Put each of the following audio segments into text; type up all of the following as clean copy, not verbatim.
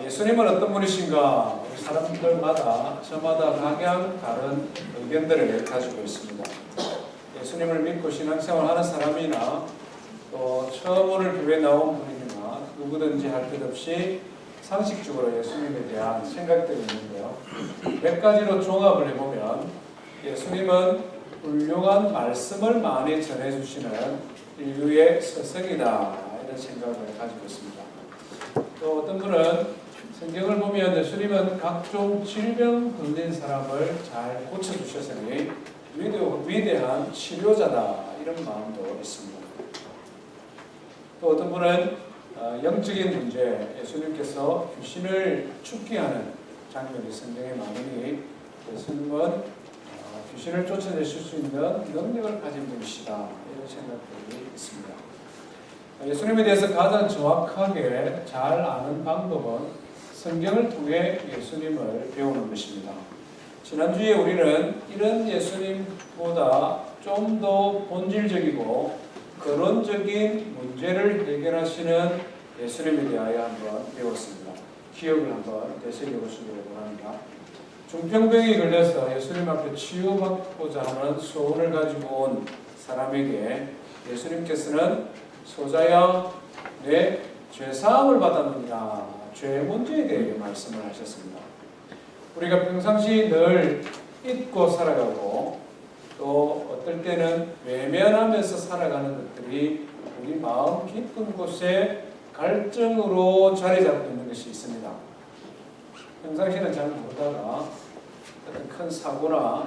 예수님은 어떤 분이신가? 우리 사람들마다 저마다 각양 다른 의견들을 가지고 있습니다. 예수님을 믿고 신앙생활하는 사람이나 또 처음 오늘 교회에 나온 분이나 누구든지 할 것 없이 상식적으로 예수님에 대한 생각들이 있는데요. 몇 가지로 종합을 해보면 예수님은 훌륭한 말씀을 많이 전해주시는 인류의 스승이다, 이런 생각을 가지고 있습니다. 또 어떤 분은 성경을 보면 예수님은 각종 질병 걸린 사람을 잘 고쳐주셨으니 위대한 치료자다, 이런 마음도 있습니다. 또 어떤 분은 영적인 문제, 예수님께서 귀신을 쫓기하는 장면이 성경에 많으니 예수님은 귀신을 쫓아내실 수 있는 능력을 가진 분이시다, 이런 생각들이 있습니다. 예수님에 대해서 가장 정확하게 잘 아는 방법은 성경을 통해 예수님을 배우는 것입니다. 지난주에 우리는 이런 예수님보다 좀 더 본질적이고 근원적인 문제를 해결하시는 예수님에 대하여 한번 배웠습니다. 기억을 한번 되새겨보시기를 바랍니다. 중풍병이 걸려서 예수님 앞에 치유받고자 하는 소원을 가지고 온 사람에게 예수님께서는 소자야, 내 죄사함을 받았느냐, 죄 문제에 대해 말씀을 하셨습니다. 우리가 평상시 늘 잊고 살아가고 또 어떨 때는 외면하면서 살아가는 것들이 우리 마음 깊은 곳에 갈증으로 자리 잡고 있는 것이 있습니다. 평상시는 잘 모르다가 어떤 큰 사고나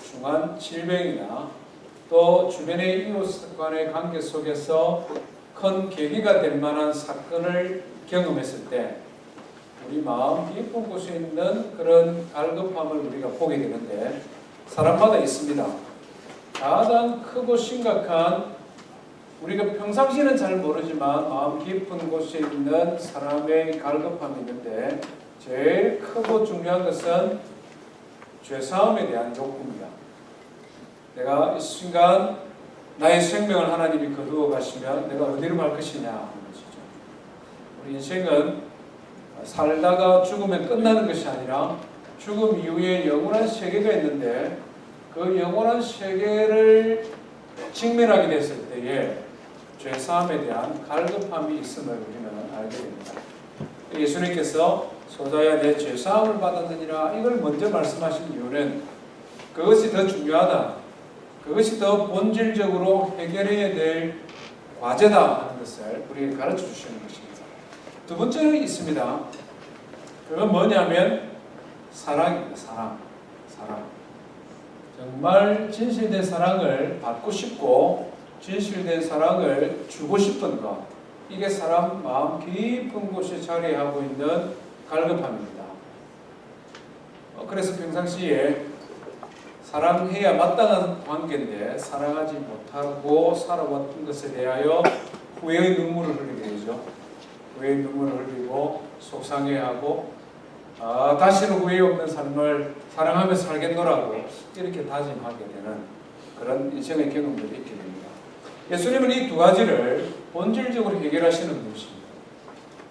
중한 질병이나 또 주변의 이웃 간의 관계 속에서 큰 계기가 될 만한 사건을 경험했을 때 우리 마음 깊은 곳에 있는 그런 갈급함을 우리가 보게 되는데, 사람마다 있습니다. 가장 크고 심각한, 우리가 평상시는 잘 모르지만 마음 깊은 곳에 있는 사람의 갈급함이 있는데, 제일 크고 중요한 것은 죄사함에 대한 욕구입니다. 내가 이 순간 나의 생명을 하나님이 거두어 가시면 내가 어디로 갈 것이냐 하는 것이죠. 우리 인생은 살다가 죽으면 끝나는 것이 아니라 죽음 이후에 영원한 세계가 있는데, 그 영원한 세계를 직면하게 됐을 때에 죄사함에 대한 갈급함이 있음을 우리는 알게 됩니다. 예수님께서 소자야, 내 죄사함을 받았느니라, 이걸 먼저 말씀하신 이유는 그것이 더 중요하다, 그것이 더 본질적으로 해결해야 될 과제다 하는 것을 우리에게 가르쳐 주시는 것입니다. 두 번째는 있습니다. 그건 뭐냐면 사랑입니다. 사랑. 정말 진실된 사랑을 받고 싶고 진실된 사랑을 주고 싶은 것, 이게 사람 마음 깊은 곳에 자리하고 있는 갈급함입니다. 그래서 평상시에 사랑해야 마땅한 관계인데 사랑하지 못하고 살아왔던 것에 대하여 후회의 눈물을 흘리게 되죠. 후회의 눈물을 흘리고 속상해하고 다시는 후회 없는 삶을 사랑하며 살겠노라고 이렇게 다짐하게 되는 그런 인생의 경험들이 있게 됩니다. 예수님은 이 두 가지를 본질적으로 해결하시는 분이십니다.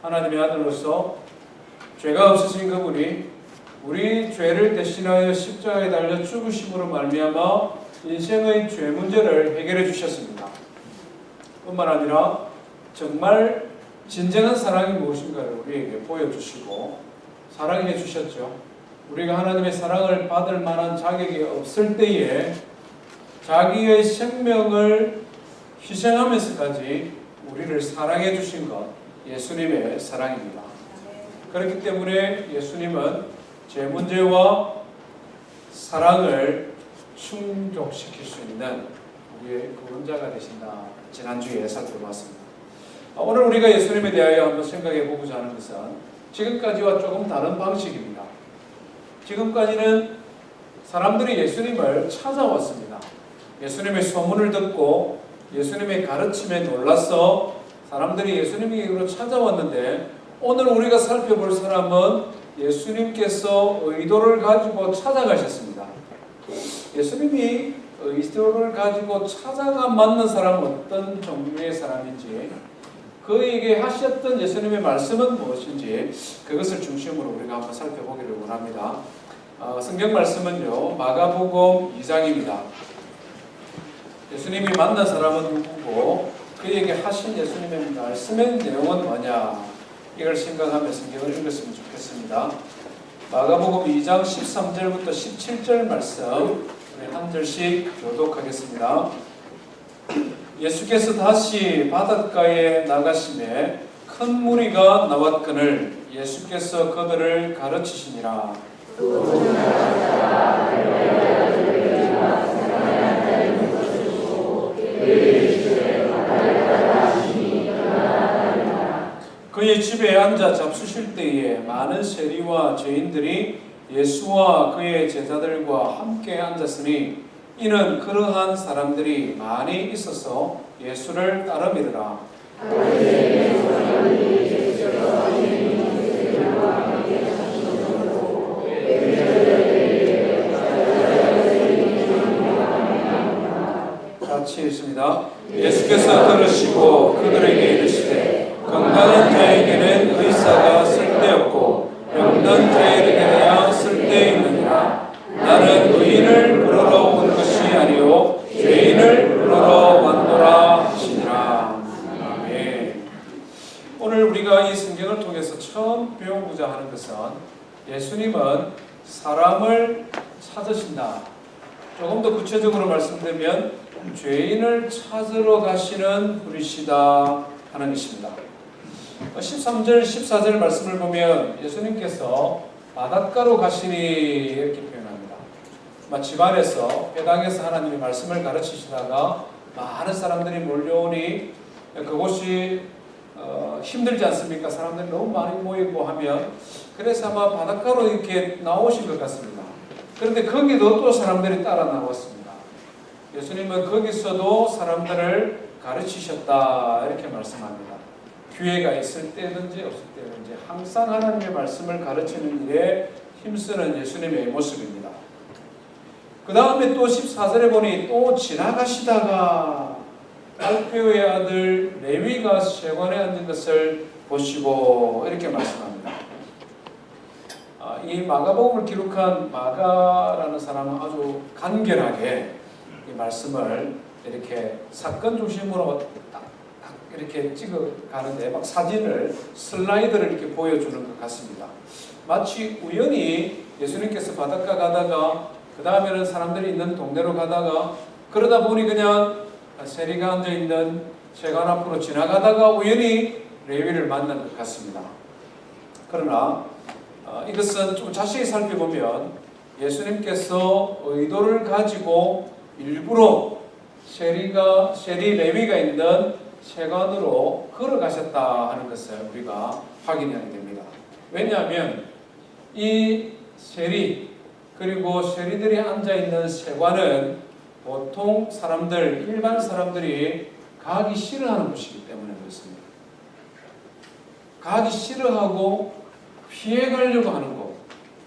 하나님의 아들로서 죄가 없으신 그분이 우리 죄를 대신하여 십자가에 달려 죽으심으로 말미암아 인생의 죄 문제를 해결해 주셨습니다. 뿐만 아니라 정말 진정한 사랑이 무엇인가를 우리에게 보여주시고 사랑해 주셨죠. 우리가 하나님의 사랑을 받을 만한 자격이 없을 때에 자기의 생명을 희생하면서까지 우리를 사랑해 주신 것, 예수님의 사랑입니다. 그렇기 때문에 예수님은 제 문제와 사랑을 충족시킬 수 있는 우리의 구원자가 되신다, 지난주에 살펴봤습니다. 오늘 우리가 예수님에 대하여 한번 생각해 보고자 하는 것은 지금까지와 조금 다른 방식입니다. 지금까지는 사람들이 예수님을 찾아왔습니다. 예수님의 소문을 듣고 예수님의 가르침에 놀라서 사람들이 예수님에게로 찾아왔는데, 오늘 우리가 살펴볼 사람은 예수님께서 의도를 가지고 찾아가셨습니다. 예수님이 의도를 가지고 찾아가 만난 사람은 어떤 종류의 사람인지 그에게 하셨던 예수님의 말씀은 무엇인지 그것을 중심으로 우리가 한번 살펴보기를 원합니다. 성경 말씀은요, 마가복음 2장입니다. 예수님이 만난 사람은 누구고 그에게 하신 예수님의 말씀의 내용은 뭐냐, 이걸 생각하며 성경을 읽었으면 좋겠습니다. 마가복음 2장 13절부터 17절 말씀 우리 한 절씩 교독하겠습니다. 예수께서 다시 바닷가에 나가심에 큰 무리가 나왔거늘 예수께서 그들을 가르치시니라. 그의 집에 앉아 잡수실 때에 많은 세리와 죄인들이 예수와 그의 제자들과 함께 앉았으니 이는 그러한 사람들이 많이 있어서 예수를 따르미르라. 같이 읽습니다. 예수께서 들으시고 그들에게 이르시되 건강한 자에게는 의사가 쓸데없고 병든 자에게야 쓸데있느니라. 나는 의인을 부르러 온 것이 아니요 죄인을 부르러 왔노라 하시니라. 아멘. 오늘 우리가 이 성경을 통해서 처음 배우고자 하는 것은 예수님은 사람을 찾으신다. 조금 더 구체적으로 말씀드리면 죄인을 찾으러 가시는 분이시다 하는 것입니다. 13절, 14절 말씀을 보면 예수님께서 바닷가로 가시니 이렇게 표현합니다. 집안에서 회당에서 하나님의 말씀을 가르치시다가 많은 사람들이 몰려오니 그곳이 힘들지 않습니까? 사람들이 너무 많이 모이고 하면, 그래서 아마 바닷가로 이렇게 나오신 것 같습니다. 그런데 거기도 또 사람들이 따라 나왔습니다. 예수님은 거기서도 사람들을 가르치셨다 이렇게 말씀합니다. 기회가 있을 때든지 없을 때든지 항상 하나님의 말씀을 가르치는 일에 힘쓰는 예수님의 모습입니다. 그 다음에 또 14절에 보니 또 지나가시다가 알페오의 아들 레위가 세관에 앉은 것을 보시고 이렇게 말씀합니다. 이 마가복음을 기록한 마가라는 사람은 아주 간결하게 이 말씀을 이렇게 사건 중심으로 딱 이렇게 찍어가는데 막 사진을, 슬라이드를 이렇게 보여주는 것 같습니다. 마치 우연히 예수님께서 바닷가 가다가 그 다음에는 사람들이 있는 동네로 가다가 그러다 보니 그냥 세리가 앉아있는 세관 앞으로 지나가다가 우연히 레위를 만난 것 같습니다. 그러나 이것은 좀 자세히 살펴보면 예수님께서 의도를 가지고 일부러 세리 레위가 있는 세관으로 걸어가셨다 하는 것을 우리가 확인해야 됩니다. 왜냐하면 이 세리 그리고 세리들이 앉아있는 세관은 보통 사람들, 일반 사람들이 가기 싫어하는 곳이기 때문에 그렇습니다. 가기 싫어하고 피해가려고 하는 곳.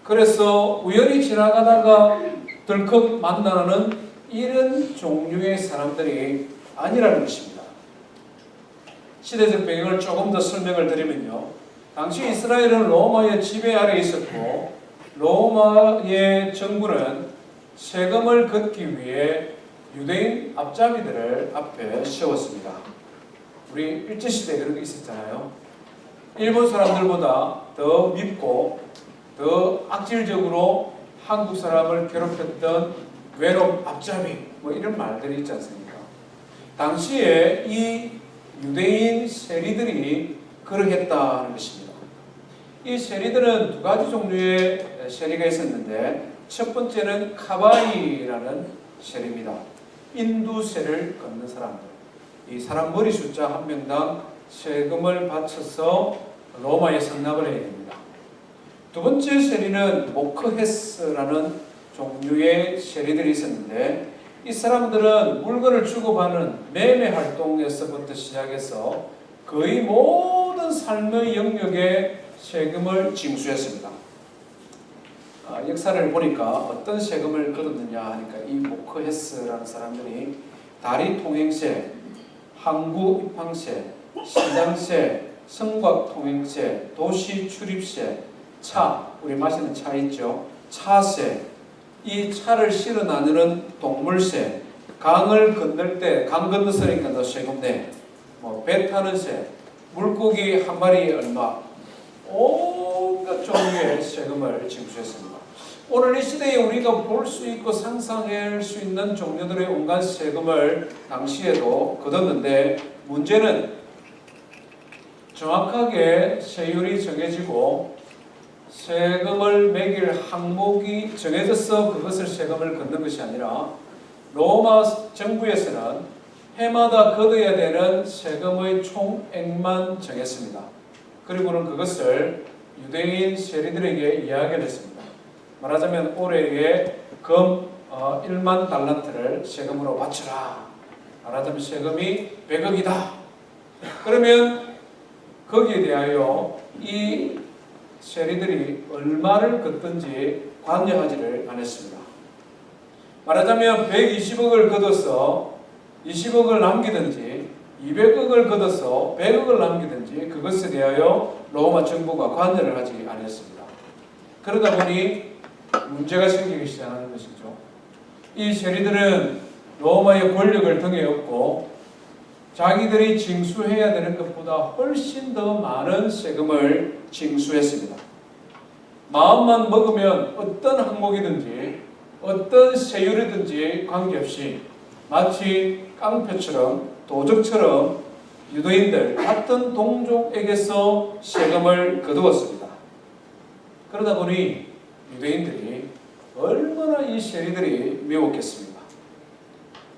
그래서 우연히 지나가다가 덜컥 만나는 이런 종류의 사람들이 아니라는 것입니다. 시대적 배경을 조금 더 설명을 드리면요. 당시 이스라엘은 로마의 지배 아래에 있었고 로마의 정부는 세금을 걷기 위해 유대인 앞잡이들을 앞에 세웠습니다. 우리 일제시대에 그런 게 있었잖아요. 일본 사람들보다 더 밉고 더 악질적으로 한국 사람을 괴롭혔던 외놈 앞잡이 이런 말들이 있지 않습니까? 당시에 이 유대인 세리들이 그러했다는 것입니다. 이 세리들은 두 가지 종류의 세리가 있었는데 첫 번째는 카바이라는 세리입니다. 인두세를 걷는 사람들. 이 사람 머리 숫자 한 명당 세금을 바쳐서 로마에 상납을 해야 됩니다. 두 번째 세리는 모크헤스라는 종류의 세리들이 있었는데 이 사람들은 물건을 주고받는 매매 활동에서부터 시작해서 거의 모든 삶의 영역에 세금을 징수했습니다. 역사를 보니까 어떤 세금을 걷었느냐 하니까 이 모크헤스라는 사람들이 다리 통행세, 항구 입항세, 시장세, 성곽통행세, 도시출입세, 차, 우리 마시는 차 있죠? 차세, 이 차를 실어 나누는 동물세, 강을 건널 때 강 건너서니까 너 세금 내, 배 타는 세, 물고기 한 마리 얼마, 온갖 종류의 세금을 징수했습니다. 오늘 이 시대에 우리가 볼 수 있고 상상할 수 있는 종류들의 온갖 세금을 당시에도 거뒀는데, 문제는 정확하게 세율이 정해지고 세금을 매길 항목이 정해져서 그것을 세금을 걷는 것이 아니라, 로마 정부에서는 해마다 걷어야 되는 세금의 총액만 정했습니다. 그리고는 그것을 유대인 세리들에게 이야기를 했습니다. 말하자면 올해에 금 1만 달란트를 세금으로 바쳐라. 말하자면 세금이 100억이다. 그러면 거기에 대하여 이 세리들이 얼마를 걷든지 관여하지를 않았습니다. 말하자면 120억을 걷어서 20억을 남기든지 200억을 걷어서 100억을 남기든지 그것에 대하여 로마 정부가 관여를 하지 않았습니다. 그러다 보니 문제가 생기기 시작하는 것이죠. 이 세리들은 로마의 권력을 등에 업고 자기들이 징수해야 되는 것보다 훨씬 더 많은 세금을 징수했습니다. 마음만 먹으면 어떤 항목이든지 어떤 세율이든지 관계없이 마치 깡패처럼 도적처럼 유대인들 같은 동족에게서 세금을 거두었습니다. 그러다 보니 유대인들이 얼마나 이 세리들이 미웠겠습니까?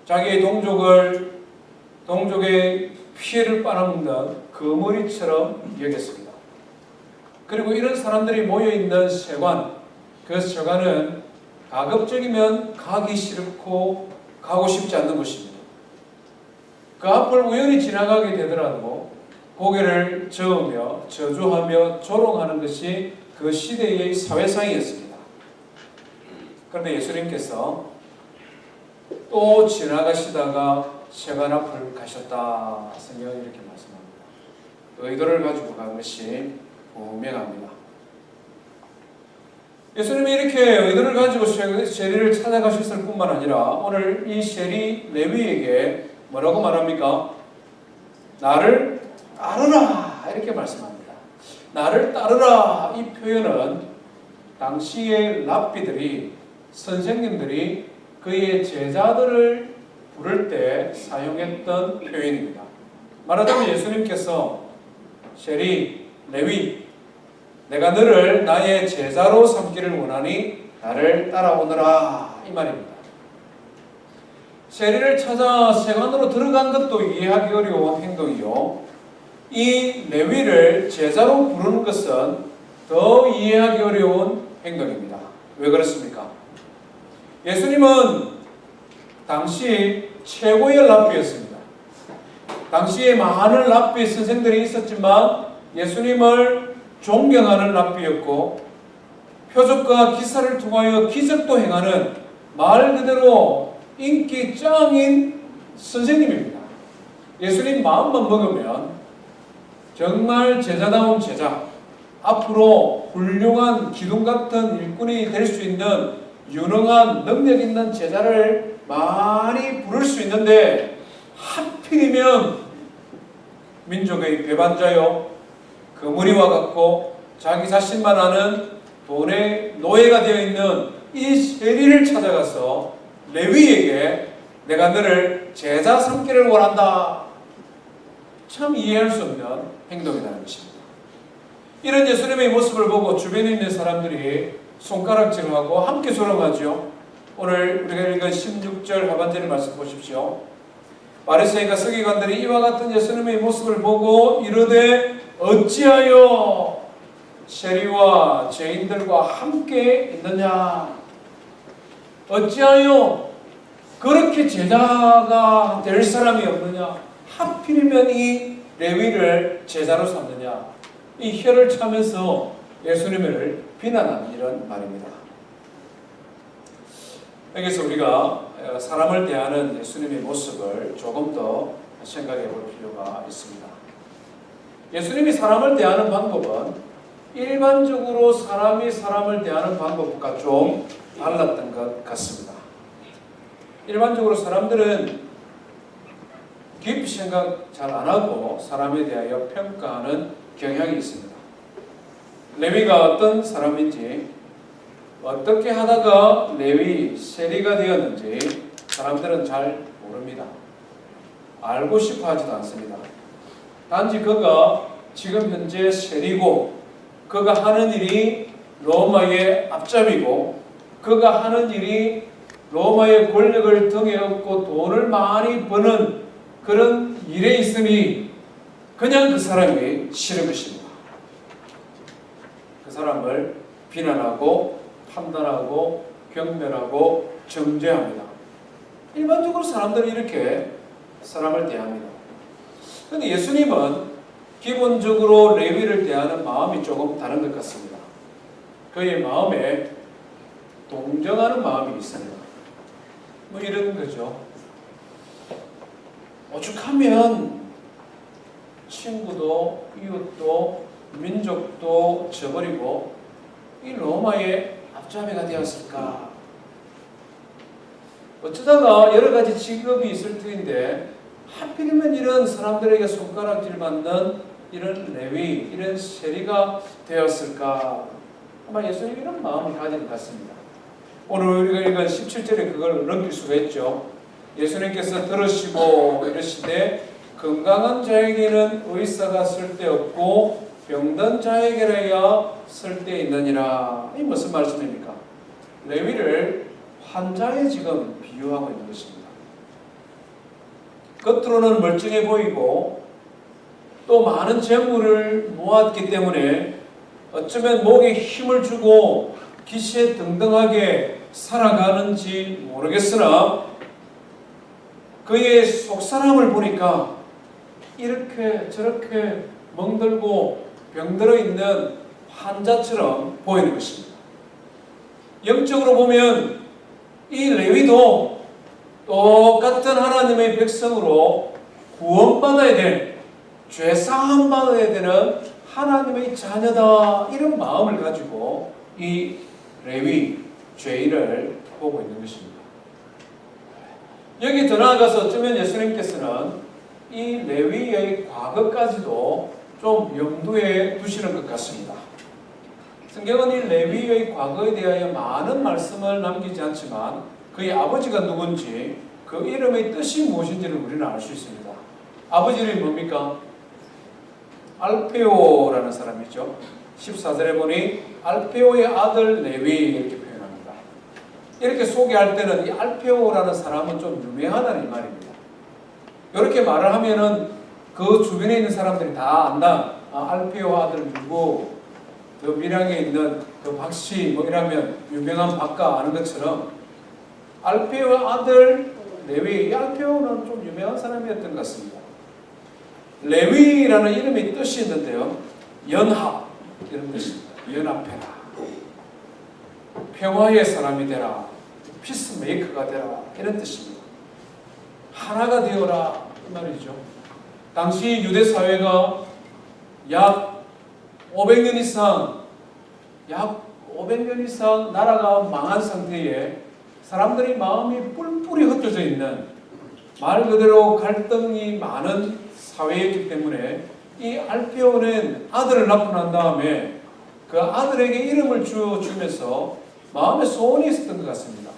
자기의 동족의 피해를 빨아먹는 거머리처럼 여겼습니다. 그리고 이런 사람들이 모여있는 세관, 그 세관은 가급적이면 가기 싫고 가고 싶지 않는 곳입니다. 그 앞을 우연히 지나가게 되더라도 고개를 저으며 저주하며 조롱하는 것이 그 시대의 사회상이었습니다. 그런데 예수님께서 또 지나가시다가 세관 앞을 가셨다. 성경은 이렇게 말씀합니다. 의도를 가지고 간 것이 분명합니다. 예수님이 이렇게 의도를 가지고 세리를 찾아가셨을 뿐만 아니라 오늘 이 세리 레위에게 뭐라고 말합니까? 나를 따르라 이렇게 말씀합니다. 나를 따르라 이 표현은 당시의 랍비들이 선생님들이 그의 제자들을 부를 때 사용했던 표현입니다. 말하자면 예수님께서 세리, 레위, 내가 너를 나의 제자로 삼기를 원하니 나를 따라오너라 이 말입니다. 세리를 찾아 세관으로 들어간 것도 이해하기 어려운 행동이요, 이 레위를 제자로 부르는 것은 더 이해하기 어려운 행동입니다. 왜 그렇습니까? 예수님은 당시 최고의 랍비였습니다. 당시에 많은 랍비 선생들이 있었지만 예수님을 존경하는 랍비였고 표적과 기사를 통하여 기적도 행하는 말 그대로 인기 짱인 선생님입니다. 예수님 마음만 먹으면 정말 제자다운 제자, 앞으로 훌륭한 기둥 같은 일꾼이 될 수 있는 유능한 능력 있는 제자를 많이 부를 수 있는데 하필이면 민족의 배반자요, 거머리와 같고 자기 자신만 아는 돈의 노예가 되어 있는 이 세리를 찾아가서 레위에게 내가 너를 제자 삼기를 원한다. 참 이해할 수 없는 행동이라는 것입니다. 이런 예수님의 모습을 보고 주변에 있는 사람들이 손가락질하고 함께 조롱하죠. 오늘 우리가 읽은 16절 하반절의 말씀 보십시오. 바리새인과 서기관들이 이와 같은 예수님의 모습을 보고 이르되 어찌하여 세리와 죄인들과 함께 있느냐? 어찌하여 그렇게 제자가 될 사람이 없느냐? 하필이면 이 레위를 제자로 삼느냐? 이 혀를 차면서 예수님을 비난하는 이런 말입니다. 여기서 우리가 사람을 대하는 예수님의 모습을 조금 더 생각해 볼 필요가 있습니다. 예수님이 사람을 대하는 방법은 일반적으로 사람이 사람을 대하는 방법과 좀 달랐던 것 같습니다. 일반적으로 사람들은 깊이 생각 잘 안 하고 사람에 대하여 평가하는 경향이 있습니다. 레위가 어떤 사람인지, 어떻게 하다가 레위 세리가 되었는지 사람들은 잘 모릅니다. 알고 싶어 하지도 않습니다. 단지 그가 지금 현재 세리고, 그가 하는 일이 로마의 앞잡이고, 그가 하는 일이 로마의 권력을 등에 업고 돈을 많이 버는 그런 일에 있으니 그냥 그 사람이 싫은 것입니다. 그 사람을 비난하고 판단하고 경멸하고 정죄합니다. 일반적으로 사람들은 이렇게 사람을 대합니다. 그런데 예수님은 기본적으로 레위를 대하는 마음이 조금 다른 것 같습니다. 그의 마음에 동정하는 마음이 있습니다. 뭐 이런 거죠. 오죽하면 친구도 이웃도 민족도 저버리고 이 로마의 앞잡이가 되었을까? 어쩌다가 여러 가지 직업이 있을 터인데 하필이면 이런 사람들에게 손가락질 받는 이런 레위, 이런 세리가 되었을까? 아마 예수님 이런 마음을 가진 것 같습니다. 오늘 우리가 읽은 17절에 그걸 느낄 수가 있죠. 예수님께서 들으시고 이르시되 건강한 자에게는 의사가 쓸데없고 병든 자에게라야 쓸데있느니라. 이 무슨 말씀입니까? 레위를 환자에 지금 비유하고 있는 것입니다. 겉으로는 멀쩡해 보이고 또 많은 재물을 모았기 때문에 어쩌면 목에 힘을 주고 기세등등하게 살아가는지 모르겠으나 그의 속사람을 보니까 이렇게 저렇게 멍들고 병들어 있는 환자처럼 보이는 것입니다. 영적으로 보면 이 레위도 똑같은 하나님의 백성으로 구원받아야 될, 죄사함 받아야 되는 하나님의 자녀다, 이런 마음을 가지고 이 레위 죄인을 보고 있는 것입니다. 여기 더 나아가서 어쩌면 예수님께서는 이 레위의 과거까지도 좀 염두에 두시는 것 같습니다. 성경은 이 레위의 과거에 대하여 많은 말씀을 남기지 않지만 그의 아버지가 누군지, 그 이름의 뜻이 무엇인지를 우리는 알 수 있습니다. 아버지 이름이 뭡니까? 알페오라는 사람이죠. 14절에 보니 알페오의 아들 레위 이렇게 표현합니다. 이렇게 소개할 때는 이 알페오라는 사람은 좀 유명하다는 말입니다. 이렇게 말을 하면은 그 주변에 있는 사람들이 다 안다. 알페오 아들 누구, 그 밀양에 있는 그 박씨 뭐 이러면 유명한 박가 아는 것처럼 알페오 아들 레위, 이 알페오는 좀 유명한 사람이었던 것 같습니다. 레위라는 이름의 뜻이 있는데요, 연합 이런 뜻입니다. 연합해라, 평화의 사람이 되라, 피스메이커가 되라, 이런 뜻입니다. 하나가 되어라, 이 말이죠. 당시 유대 사회가 약 500년 이상 나라가 망한 상태에 사람들이 마음이 뿔뿔이 흩어져 있는, 말 그대로 갈등이 많은 사회이기 때문에 이 알페오는 아들을 낳고 난 다음에 그 아들에게 이름을 주면서 마음에 소원이 있었던 것 같습니다.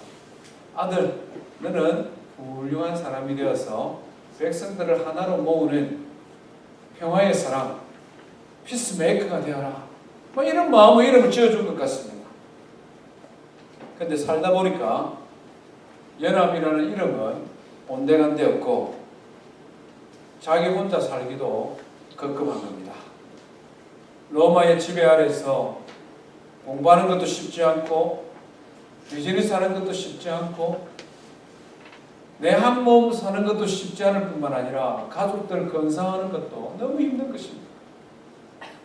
아들, 너는 훌륭한 사람이 되어서 백성들을 하나로 모으는 평화의 사람, 피스메이커가 되어라, 뭐 이런 마음으로 이름을 지어준 것 같습니다. 그런데 살다 보니까 연합이라는 이름은 온데간데 없고 자기 혼자 살기도 급급한 겁니다. 로마의 지배 아래서 공부하는 것도 쉽지 않고 비즈니스 하는 것도 쉽지 않고 내 한 몸 사는 것도 쉽지 않을 뿐만 아니라 가족들 건사하는 것도 너무 힘든 것입니다.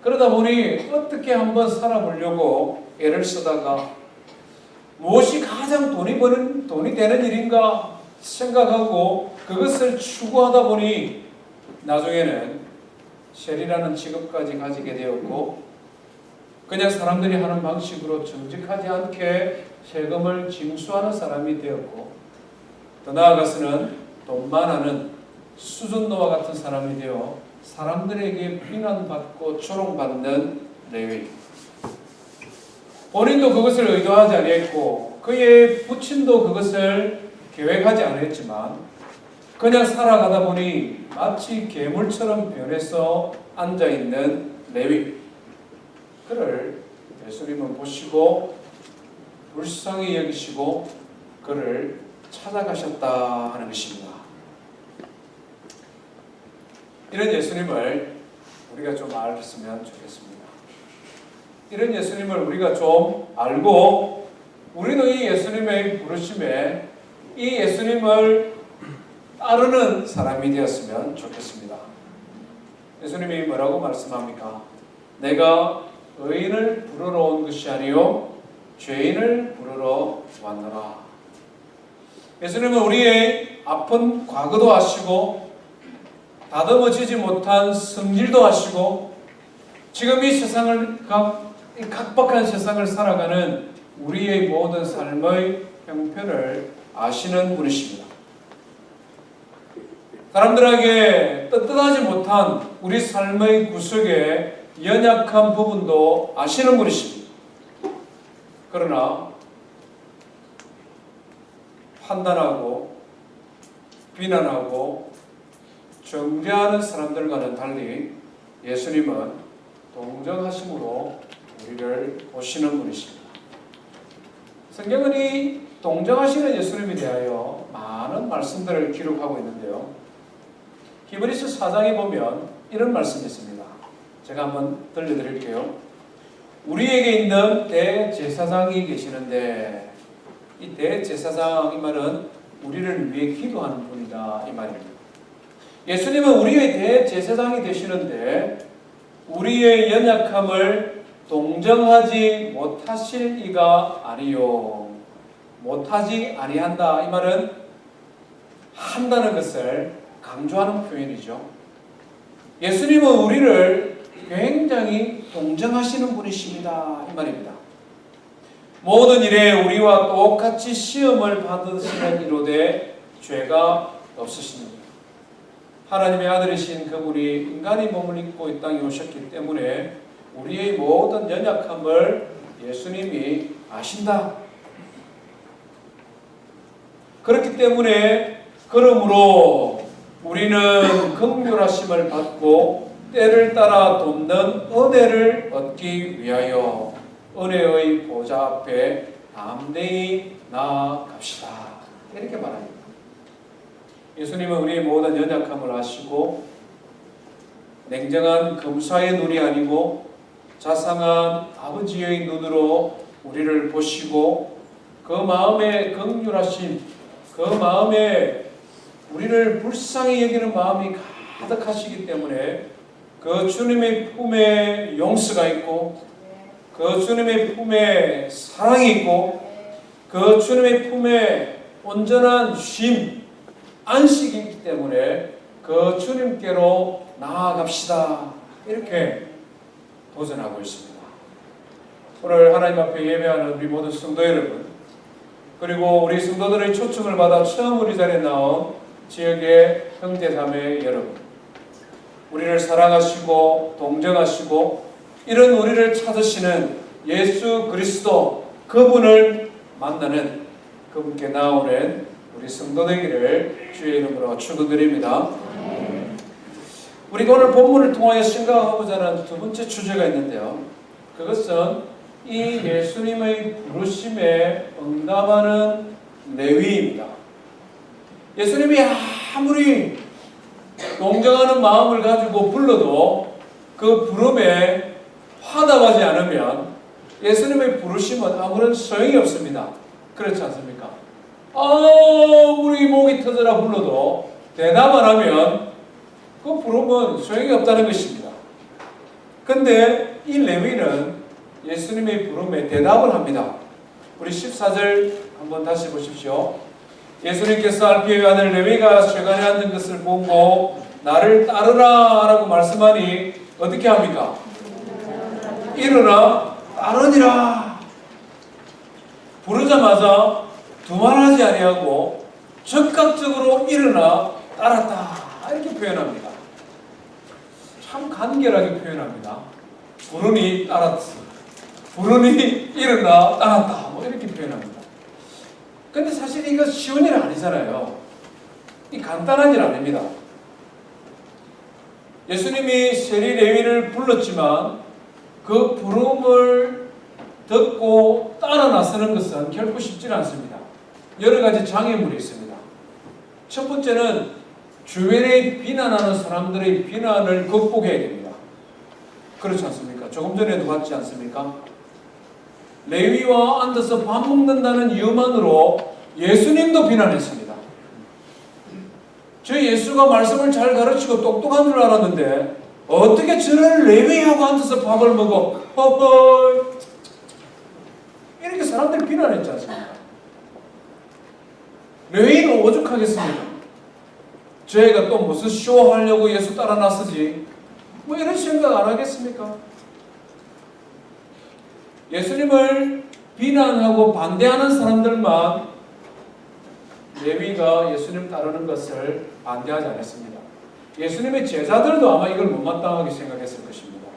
그러다 보니 어떻게 한번 살아보려고 애를 쓰다가 무엇이 가장 돈이 되는 일인가 생각하고 그것을 추구하다 보니 나중에는 셀이라는 직업까지 가지게 되었고, 그냥 사람들이 하는 방식으로 정직하지 않게 세금을 징수하는 사람이 되었고, 더 나아가서는 돈만 하는 수준노와 같은 사람이 되어 사람들에게 비난받고 조롱받는 레위. 본인도 그것을 의도하지 아니했고 그의 부친도 그것을 계획하지 않았지만 그냥 살아가다 보니 마치 괴물처럼 변해서 앉아있는 레위. 그를 예수님은 보시고 불쌍히 여기시고 그를 찾아가셨다 하는 것입니다. 이런 예수님을 우리가 좀 알았으면 좋겠습니다. 이런 예수님을 우리가 좀 알고 우리도 이 예수님의 부르심에 이 예수님을 따르는 사람이 되었으면 좋겠습니다. 예수님이 뭐라고 말씀합니까? 내가 의인을 부르러 온 것이 아니요 죄인을 부르러 왔노라. 예수님은 우리의 아픈 과거도 아시고 다듬어지지 못한 성질도 아시고 지금 이 세상을 이 각박한 세상을 살아가는 우리의 모든 삶의 형편을 아시는 분이십니다. 사람들에게 떳떳하지 못한 우리 삶의 구석에 연약한 부분도 아시는 분이십니다. 그러나 판단하고 비난하고 정죄하는 사람들과는 달리 예수님은 동정하심으로 우리를 보시는 분이십니다. 성경은 이 동정하시는 예수님에 대하여 많은 말씀들을 기록하고 있는데요. 히브리서 4장에 보면 이런 말씀이 있습니다. 제가 한번 들려드릴게요. 우리에게 있는 대제사장이 계시는데 이 대제사장 이 말은 우리를 위해 기도하는 분이다 이 말입니다. 예수님은 우리의 대제사장이 되시는데 우리의 연약함을 동정하지 못하실 이가 아니요 못하지 아니한다 이 말은 한다는 것을 강조하는 표현이죠. 예수님은 우리를 굉장히 동정하시는 분이십니다 이 말입니다. 모든 일에 우리와 똑같이 시험을 받으시는 이로되 죄가 없으십니다. 하나님의 아들이신 그분이 인간의 몸을 입고 이 땅에 오셨기 때문에 우리의 모든 연약함을 예수님이 아신다. 그렇기 때문에 그러므로 우리는 긍휼하심을 받고 때를 따라 돕는 은혜를 얻기 위하여 은혜의 보좌 앞에 담대히 나아갑시다. 이렇게 말합니다. 예수님은 우리의 모든 연약함을 아시고 냉정한 검사의 눈이 아니고 자상한 아버지의 눈으로 우리를 보시고 그 마음에 긍휼하심, 그 마음에 우리를 불쌍히 여기는 마음이 가득하시기 때문에 그 주님의 품에 용서가 있고 그 주님의 품에 사랑이 있고 그 주님의 품에 온전한 쉼, 안식이 있기 때문에 그 주님께로 나아갑시다. 이렇게 도전하고 있습니다. 오늘 하나님 앞에 예배하는 우리 모든 성도 여러분, 그리고 우리 성도들의 초청을 받아 처음 우리 자리에 나온 지역의 형제자매 여러분, 우리를 사랑하시고 동정하시고 이런 우리를 찾으시는 예수 그리스도 그분을 만나는 그분께 나오는 우리 성도 되기를 주의 이름으로 축원드립니다. 우리가 오늘 본문을 통하여 생각하고자 하는 두 번째 주제가 있는데요. 그것은 이 예수님의 부르심에 응답하는 레위입니다. 예수님이 아무리 동정하는 마음을 가지고 불러도 그 부름에 화답하지 않으면 예수님의 부르심은 아무런 소용이 없습니다. 그렇지 않습니까? 아무리 목이 터져라 불러도 대답 안 하면 그 부름은 소용이 없다는 것입니다. 근데 이 레위는 예수님의 부름에 대답을 합니다. 우리 14절 한번 다시 보십시오. 예수님께서 알피의 아들 레위가 쇠관에 앉은 것을 보고 나를 따르라 라고 말씀하니 어떻게 합니까? 일어나 따르니라. 부르자마자 두말하지 아니하고 즉각적으로 일어나 따랐다 이렇게 표현합니다. 참 간결하게 표현합니다. 부르니 따랐어, 부르니 일어나 따랐다 뭐 이렇게 표현합니다. 근데 사실 이거 쉬운 일 아니잖아요. 이 간단한 일 아닙니다. 예수님이 세리 레위를 불렀지만 그 부름을 듣고 따라 나서는 것은 결코 쉽지 않습니다. 여러 가지 장애물이 있습니다. 첫 번째는 주변에 비난하는 사람들의 비난을 극복해야 됩니다. 그렇지 않습니까? 조금 전에도 봤지 않습니까? 레위와 앉아서 밥 먹는다는 이유만으로 예수님도 비난했습니다. 저희 예수가 말씀을 잘 가르치고 똑똑한 줄 알았는데 어떻게 저를 레위하고 앉아서 밥을 먹어? 뻔뻔 이렇게 사람들이 비난했지 않습니까? 레위는 오죽하겠습니까? 저희가 또 무슨 쇼하려고 예수 따라 나서지 뭐 이런 생각 안 하겠습니까? 예수님을 비난하고 반대하는 사람들만 레위가 예수님 따르는 것을 반대하지 않았습니다. 예수님의 제자들도 아마 이걸 못마땅하게 생각했을 것입니다.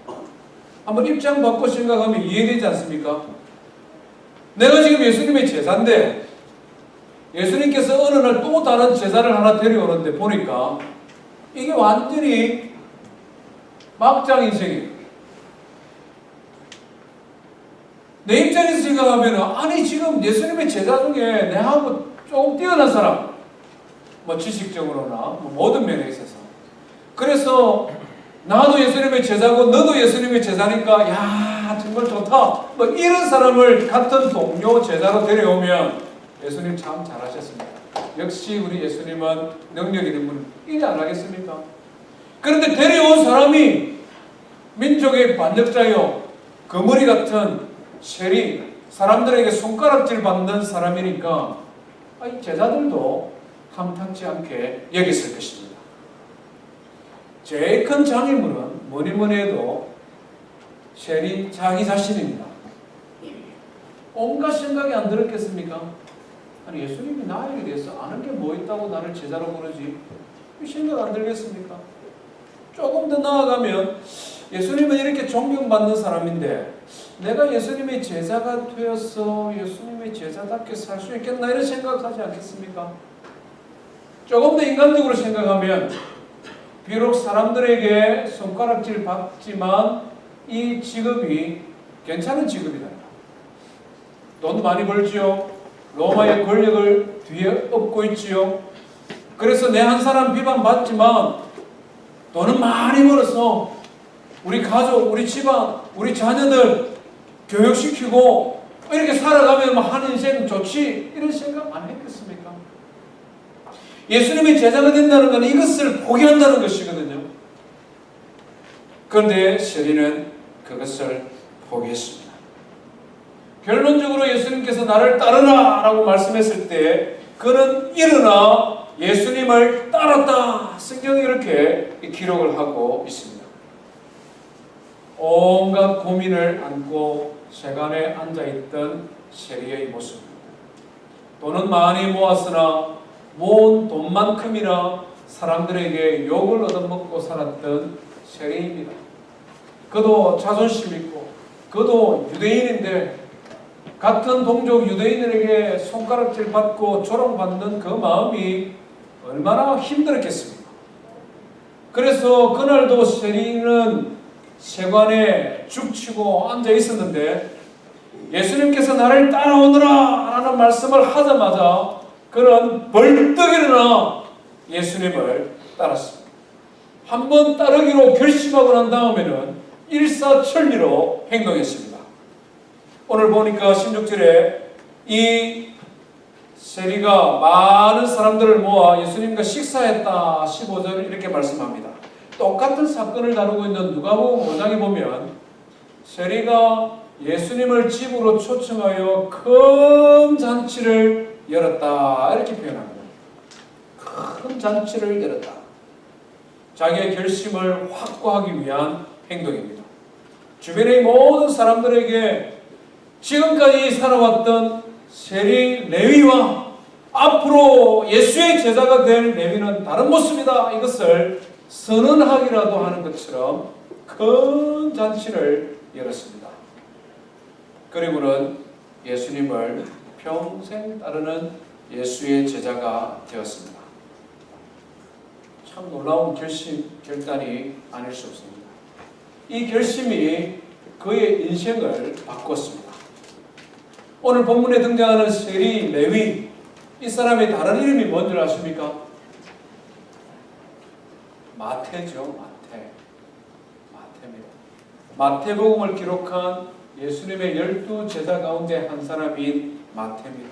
한번 입장 바꿔 생각하면 이해되지 않습니까? 내가 지금 예수님의 제자인데 예수님께서 어느 날 또 다른 제자를 하나 데려오는데 보니까 이게 완전히 막장 인생이에요. 내 입장에서 생각하면 아니 지금 예수님의 제자 중에 내하고 조금 뛰어난 사람, 뭐 지식적으로나 뭐 모든 면에 있어서 그래서 나도 예수님의 제자고 너도 예수님의 제자니까 야 정말 좋다 뭐 이런 사람을 같은 동료 제자로 데려오면 예수님 참 잘하셨습니다. 역시 우리 예수님은 능력 있는 분 이래 안 하겠습니까? 그런데 데려온 사람이 민족의 반역자요 거머리 같은 세리 사람들에게 손가락질 받는 사람이니까 이 제자들도 탐탁지 않게 여겼을 것입니다. 제일 큰 장애물은 뭐니 해도 세리 자기 자신입니다. 온갖 생각이 안 들었겠습니까? 아니 예수님이 나에게 대해서 아는 게 뭐 있다고 나를 제자로 부르지? 이 생각 안 들겠습니까? 조금 더 나아가면 예수님은 이렇게 존경받는 사람인데 내가 예수님의 제자가 되어서 예수님의 제자답게 살 수 있겠나 이런 생각하지 않겠습니까? 조금 더 인간적으로 생각하면 비록 사람들에게 손가락질 받지만 이 직업이 괜찮은 직업이다. 돈 많이 벌지요. 로마의 권력을 뒤에 업고 있지요. 그래서 내 한 사람 비판받지만 돈은 많이 벌어서 우리 가족, 우리 집안, 우리 자녀들 교육시키고 이렇게 살아가면 한 인생 좋지 이런 생각 안 했겠습니까? 예수님의 제자가 된다는 것은 이것을 포기한다는 것이거든요. 그런데 세리는 그것을 포기했습니다. 결론적으로 예수님께서 나를 따르라 라고 말씀했을 때 그는 일어나 예수님을 따랐다. 성경이 이렇게 기록을 하고 있습니다. 온갖 고민을 안고 세간에 앉아있던 세리의 모습. 돈은 많이 모았으나 모은 돈만큼이나 사람들에게 욕을 얻어먹고 살았던 세리입니다. 그도 자존심 있고 그도 유대인인데 같은 동족 유대인들에게 손가락질 받고 조롱받는 그 마음이 얼마나 힘들었겠습니까? 그래서 그날도 세리는 세관에 죽치고 앉아 있었는데 예수님께서 나를 따라오너라 라는 말씀을 하자마자 그는 벌떡 일어나 예수님을 따랐습니다. 한번 따르기로 결심하고 난 다음에는 일사천리로 행동했습니다. 오늘 보니까 16절에 이 세리가 많은 사람들을 모아 예수님과 식사했다 15절 이렇게 말씀합니다. 똑같은 사건을 다루고 있는 누가복음 5장에 보면 세리가 예수님을 집으로 초청하여 큰 잔치를 열었다 이렇게 표현합니다. 큰 잔치를 열었다. 자기의 결심을 확고하기 위한 행동입니다. 주변의 모든 사람들에게 지금까지 살아왔던 세리 레위와 앞으로 예수의 제자가 될 레위는 다른 모습이다, 이것을 선언하기라도 하는 것처럼 큰 잔치를 열었습니다. 그리고는 예수님을 평생 따르는 예수의 제자가 되었습니다. 참 놀라운 결단이 아닐 수 없습니다. 이 결심이 그의 인생을 바꿨습니다. 오늘 본문에 등장하는 세리 레위, 이 사람의 다른 이름이 뭔지 아십니까? 마태죠. 마태입니다. 마태복음을 기록한 예수님의 12제자 가운데 한 사람인 마태입니다.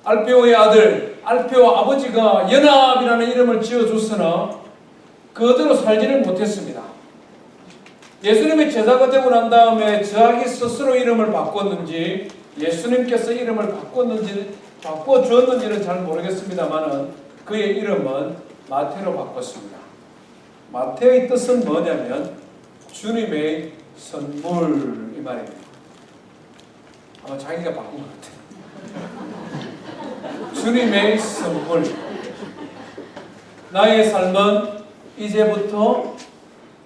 알페오의 아들, 알페오 아버지가 연합이라는 이름을 지어줬으나 그대로 살지를 못했습니다. 예수님의 제자가 되고 난 다음에 자기 스스로 이름을 바꿨는지 예수님께서 이름을 바꿔주었는지는 잘 모르겠습니다만 그의 이름은 마태로 바꿨습니다. 마태의 뜻은 뭐냐면 주님의 선물, 이 말입니다. 아마 자기가 바꾼 것 같아요. 주님의 선물. 나의 삶은 이제부터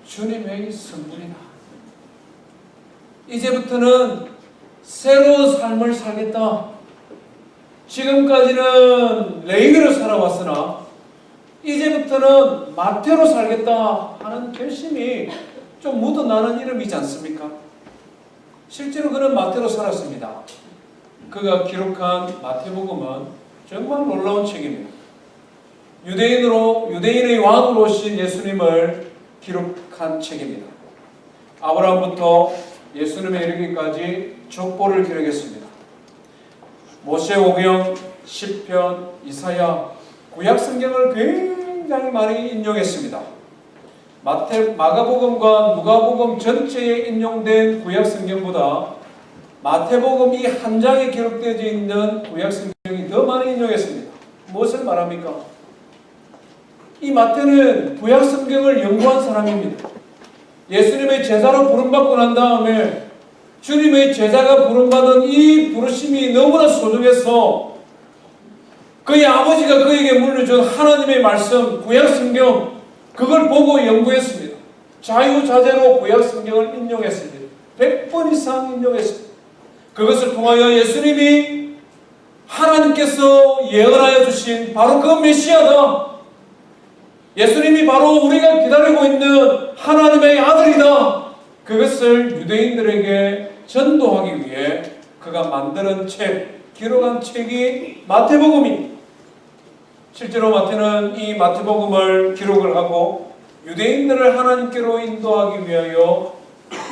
주님의 선물이다. 이제부터는 새로운 삶을 살겠다. 지금까지는 레위기로 살아왔으나 이제부터는 마태로 살겠다 하는 결심이 좀 묻어나는 이름이지 않습니까? 실제로 그는 마태로 살았습니다. 그가 기록한 마태복음은 정말 놀라운 책입니다. 유대인의 왕으로 오신 예수님을 기록한 책입니다. 아브라함부터 예수님에 이르기까지 족보를 기록했습니다. 모세오경, 시편, 이사야, 구약 성경을 굉장히 많이 인용했습니다. 마가복음과 누가복음 전체에 인용된 구약 성경보다 마태복음 이 한 장에 기록되어 있는 구약 성경이 더 많이 인용했습니다. 무엇을 말합니까? 이 마태는 구약 성경을 연구한 사람입니다. 예수님의 제자로 부름받고 난 다음에 주님의 제자가 부름받은 이 부르심이 너무나 소중해서 그의 아버지가 그에게 물려준 하나님의 말씀, 구약 성경, 그걸 보고 연구했습니다. 자유자재로 구약 성경을 인용했습니다. 100번 이상 인용했습니다. 그것을 통하여 예수님이 하나님께서 예언하여 주신 바로 그 메시아다. 예수님이 바로 우리가 기다리고 있는 하나님의 아들이다. 그것을 유대인들에게 전도하기 위해 그가 만드는 책, 기록한 책이 마태복음입니다. 실제로 마태는 이 마태복음을 기록을 하고 유대인들을 하나님께로 인도하기 위하여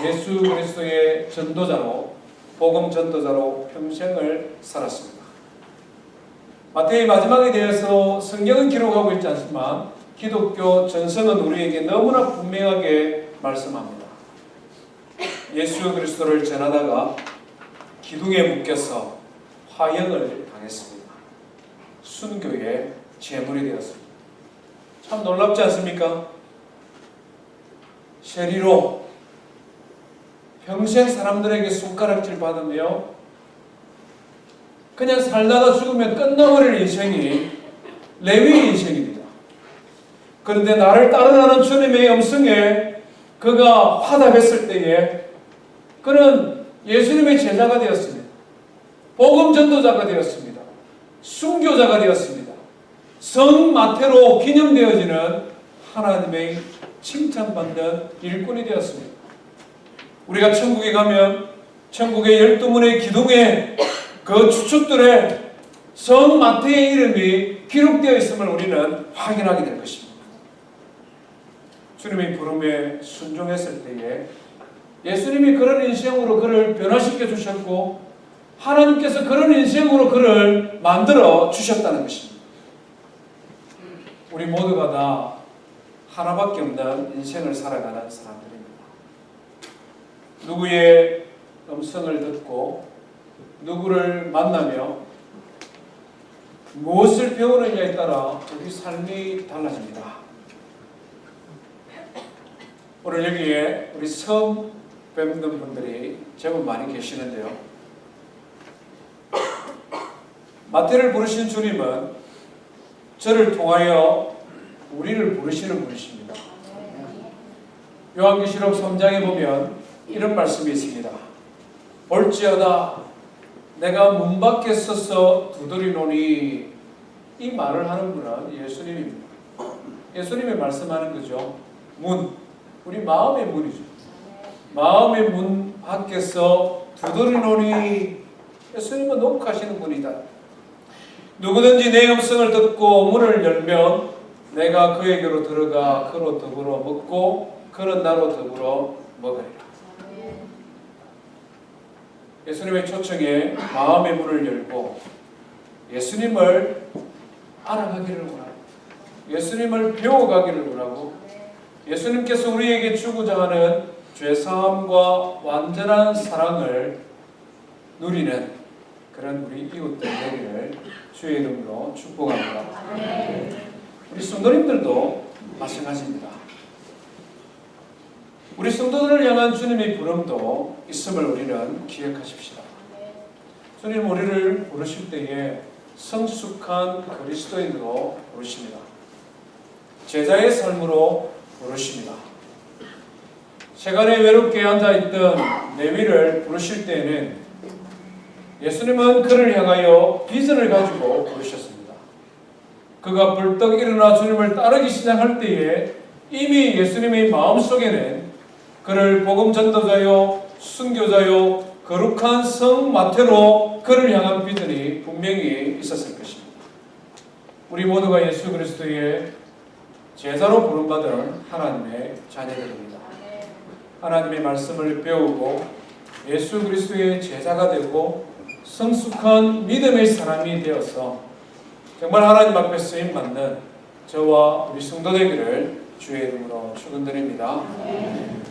예수 그리스도의 전도자로, 복음 전도자로 평생을 살았습니다. 마태의 마지막에 대해서 성경은 기록하고 있지 않지만 기독교 전성은 우리에게 너무나 분명하게 말씀합니다. 예수 그리스도를 전하다가 기둥에 묶여서 화형을 당했습니다. 순교의 제물이 되었습니다. 참 놀랍지 않습니까? 세리로 평생 사람들에게 손가락질 받으며 그냥 살다가 죽으면 끝나버릴 인생이 레위의 인생입니다. 그런데 나를 따르라는 주님의 음성에 그가 화답했을 때에 그는 예수님의 제자가 되었습니다. 복음 전도자가 되었습니다. 순교자가 되었습니다. 성 마태로 기념되어지는 하나님의 칭찬받는 일꾼이 되었습니다. 우리가 천국에 가면 천국의 12문의 기둥에 그 주축들에 성 마태의 이름이 기록되어 있음을 우리는 확인하게 될 것입니다. 주님의 부름에 순종했을 때에 예수님이 그런 인생으로 그를 변화시켜 주셨고 하나님께서 그런 인생으로 그를 만들어 주셨다는 것입니다. 우리 모두가 다 하나밖에 없는 인생을 살아가는 사람들입니다. 누구의 음성을 듣고 누구를 만나며 무엇을 배우느냐에 따라 우리 삶이 달라집니다. 오늘 여기에 우리 처음 뵙는 분들이 제법 많이 계시는데요. 마태를 부르신 주님은 저를 통하여 우리를 부르시는 분이십니다. 요한계시록 3장에 보면 이런 말씀이 있습니다. 볼지어다 내가 문 밖에 서서 두드리노니. 이 말을 하는 분은 예수님입니다. 예수님이 말씀하는 거죠. 문, 우리 마음의 문이죠. 마음의 문 밖에서 두드리노니. 예수님은 녹화하시는 분이다. 누구든지 내 음성을 듣고 문을 열면 내가 그에게로 들어가 그로 더불어 먹고 그는 나로 더불어 먹으리라. 예수님의 초청에 마음의 문을 열고 예수님을 알아가기를 원하고 예수님을 배워가기를 원하고 예수님께서 우리에게 주고자 하는 죄사함과 완전한 사랑을 누리는 그런 우리 이웃들 되기를 주의 이름으로 축복합니다. 우리 성도님들도 마찬가지입니다. 우리 성도들을 향한 주님의 부름도 있음을 우리는 기억하십시다. 주님 우리를 부르실 때에 성숙한 그리스도인으로 부르십니다. 제자의 삶으로 부르십니다. 세간에 외롭게 앉아있던 레위를 부르실 때에는 예수님은 그를 향하여 비전을 가지고 부르셨습니다. 그가 벌떡 일어나 주님을 따르기 시작할 때에 이미 예수님의 마음속에는 그를 복음 전도자요 순교자요 거룩한 성 마태로 그를 향한 비전이 분명히 있었을 것입니다. 우리 모두가 예수 그리스도의 제자로 부름받은 하나님의 자녀들입니다. 하나님의 말씀을 배우고 예수 그리스도의 제자가 되고 성숙한 믿음의 사람이 되어서 정말 하나님 앞에 쓰임받는 저와 우리 성도 되기를 주의 이름으로 축원드립니다.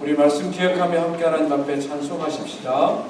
우리 말씀 기억하며 함께 하나님 앞에 찬송하십시다.